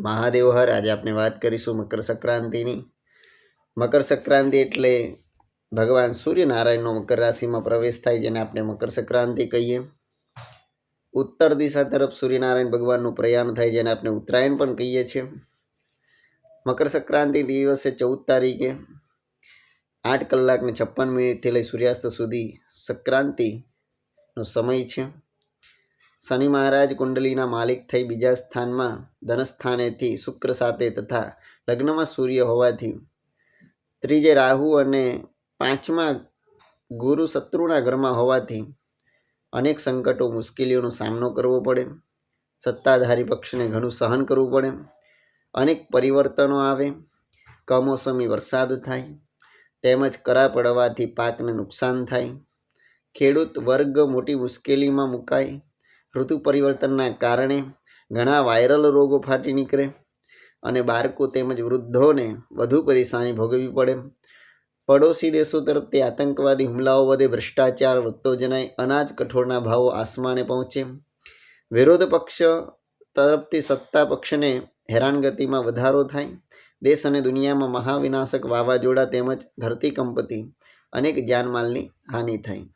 મહાદેવ હર. આજે આપણે વાત કરીશું મકર સંક્રાંતિની. મકર સંક્રાંતિ એટલે ભગવાન સૂર્યનારાયણનો મકર રાશિમાં પ્રવેશ થાય, જેને આપણે મકર સંક્રાંતિ કહીએ. ઉત્તર દિશા તરફ સૂર્યનારાયણ ભગવાનનું પ્રયાણ થાય, જેને આપણે ઉત્તરાયણ પણ કહીએ છીએ. મકર સંક્રાંતિ દિવસે 14 તારીખે 8 કલાક ને 56 મિનિટથી લઈ સૂર્યાસ્ત સુધી સંક્રાંતિનો સમય છે. શનિ મહારાજ કુંડલીના માલિક થઈ બીજા સ્થાનમાં ધનસ્થાનેથી શુક્ર સાથે તથા લગ્નમાં સૂર્ય હોવાથી, ત્રીજે રાહુ અને 5મા ગુરુ શત્રુના ઘરમાં હોવાથી અનેક સંકટો મુશ્કેલીઓનો સામનો કરવો પડે. સત્તાધારી પક્ષને ઘણું સહન કરવું પડે. અનેક પરિવર્તનો આવે. કમોસમી વરસાદ થાય તેમજ કરા પડવાથી પાકને નુકસાન થાય. ખેડૂત વર્ગ મોટી મુશ્કેલીમાં મુકાય. ઋતુ પરિવર્તનના કારણે ઘણા વાયરલ રોગો ફાટી નીકળે અને બાળકો તેમજ વૃદ્ધોને વધુ પરેશાની ભોગવવી પડે. પડોશી દેશો તરફથી આતંકવાદી હુમલાઓ વધે. ભ્રષ્ટાચાર વધતો જણાય. અનાજ કઠોળના ભાવો આસમાને પહોંચે. વિરોધ પક્ષ તરફથી સત્તા પક્ષને હેરાનગતિમાં વધારો થાય. દેશ અને દુનિયામાં મહાવિનાશક વાવાઝોડા તેમજ ધરતીકંપથી અનેક જાનમાલની હાનિ થાય.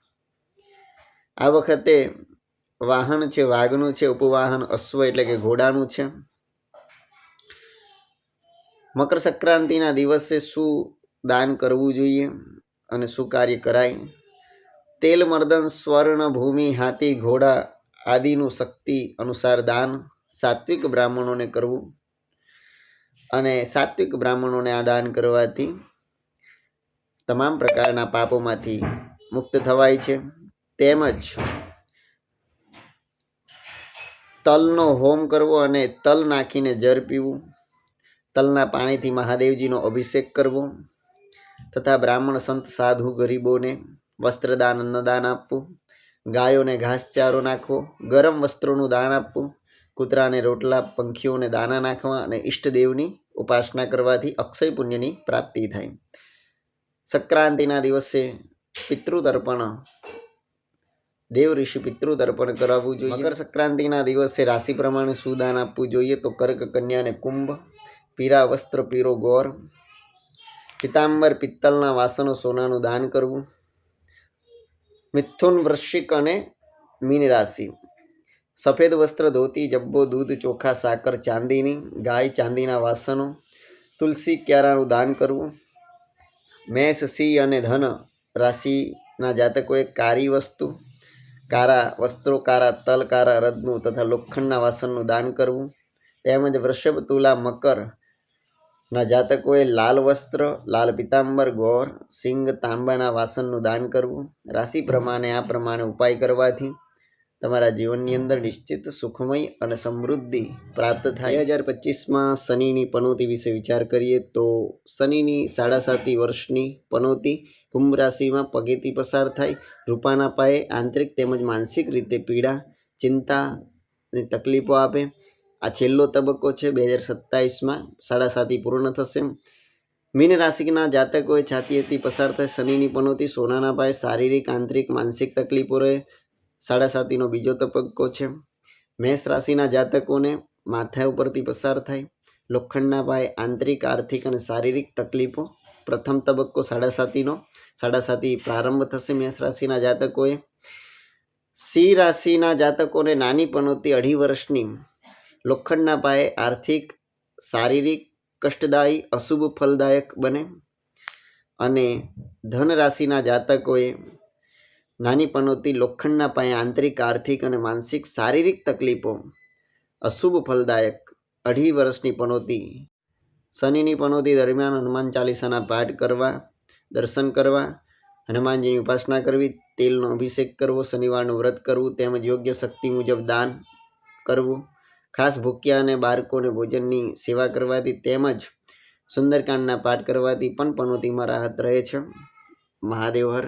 આ વખતે વાહન છે વાઘનું છે. ઉપવાહન અશ્વ એટલે કે ઘોડાનું છે. મકર સંક્રાંતિના દિવસે શું દાન કરવું જોઈએ અને શું કાર્ય કરાય? તેલ, મર્દન, સ્વર્ણ, ભૂમિ, હાથી, ઘોડા આદિનું શક્તિ અનુસાર દાન સાત્વિક બ્રાહ્મણોને કરવું. અને સાત્વિક બ્રાહ્મણોને આ દાન કરવાથી તમામ પ્રકારના પાપોમાંથી મુક્ત થવાય છે. તેમજ તલનો હોમ કરવો અને તલ નાખીને જર પીવું. તલના પાણીથી મહાદેવજીનો અભિષેક કરવો તથા બ્રાહ્મણ, સંત, સાધુ, ગરીબોને વસ્ત્રદાન, અન્નદાન આપવું. ગાયોને ઘાસચારો નાખવો. ગરમ વસ્ત્રોનું દાન આપવું. કૂતરાને રોટલા, પંખીઓને દાના નાખવા અને ઈષ્ટદેવની ઉપાસના કરવાથી અક્ષય પુણ્યની પ્રાપ્તિ થાય. સંક્રાંતિના દિવસે પિતૃતર્પણ, દેવ ઋષિ પિતૃતર્પણ કરાવવું જોઈએ. મકર સંક્રાંતિના દિવસે રાશિ પ્રમાણે શું દાન આપવું જોઈએ? તો કર્ક, કન્યા અને કુંભ. પીળા વસ્ત્ર, પીળો ગોર, પિતાંબર, પિત્તલના વાસણો, સોનાનું દાન કરવું. મિથુન, વૃશ્ચિક અને મીન રાશિ. સફેદ વસ્ત્ર, ધોતી, જબ્બો, દૂધ, ચોખા, સાકર, ચાંદીની ગાય, ચાંદીના વાસણો, તુલસી, ક્યારાનું દાન કરવું. મેષ, સિંહ અને ધન રાશિના જાતકોએ કાળી વસ્તુ, કાળા વસ્ત્રો, કાળા તલ, કાળા રત્નનું તથા લોખંડના વાસણનું દાન કરવું. તેમજ વૃષભ, તુલા, મકર ના જાતકોએ લાલ વસ્ત્ર, લાલ પિતાંબર, ગોર, સિંગ, તાંબાના વાસણનું દાન કરવું. રાશિ પ્રમાણે આ પ્રમાણે ઉપાય કરવાથી તમારા જીવનની અંદર નિશ્ચિત સુખમય અને સમૃદ્ધિ પ્રાપ્ત થાય. 2025માં શનિની પનોતી વિશે વિચાર કરીએ તો શનિની 7.5 વર્ષની પનોતી કુંભ રાશિમાં પગેથી પસાર થાય. રૂપાના પાયે આંતરિક તેમજ માનસિક રીતે પીડા, ચિંતાની તકલીફો આપે. આ છેલ્લો તબક્કો છે. 2027માં 7.5 પૂર્ણ થશે. મીન રાશિના જાતકોએ છાતીએથી પસાર થાય શનિની પનોતી સોનાના પાયે શારીરિક, આંતરિક, માનસિક તકલીફો રહે. 7.5નો બીજો તબક્કો છે. મેષ રાશિના જાતકોને માથા ઉપરથી પસાર થાય લોખંડના પાયે આંતરિક, આર્થિક અને શારીરિક તકલીફો. પ્રથમ તબક્કો 7.5નો 7.5 પ્રારંભ થશે. મેષ રાશિના જાતકોએ. સિંહ રાશિના જાતકોને નાની પનોતી 2.5 વર્ષની લોખંડના પાયે આર્થિક, શારીરિક, કષ્ટદાયી, અશુભ ફલદાયક બને. અને ધન રાશિના જાતકોએ નાની પનોતી લોખંડના પાયે આંતરિક, આર્થિક અને માનસિક શારીરિક તકલીફો, અશુભ ફલદાયક 2.5 વર્ષની પનોતી. શનિની પનોતી દરમિયાન હનુમાન ચાલીસાના પાઠ કરવા, દર્શન કરવા, હનુમાનજીની ઉપાસના કરવી, તેલનો અભિષેક કરવો, શનિવારનું વ્રત કરવું તેમજ યોગ્ય શક્તિ મુજબ દાન કરવું. ખાસ ભૂખ્યા અને બાળકોને ભોજનની સેવા કરવાથી તેમજ સુંદરકાંડના પાઠ કરવાથી પણ પનોતીમાં રાહત રહે છે. મહાદેવ હર.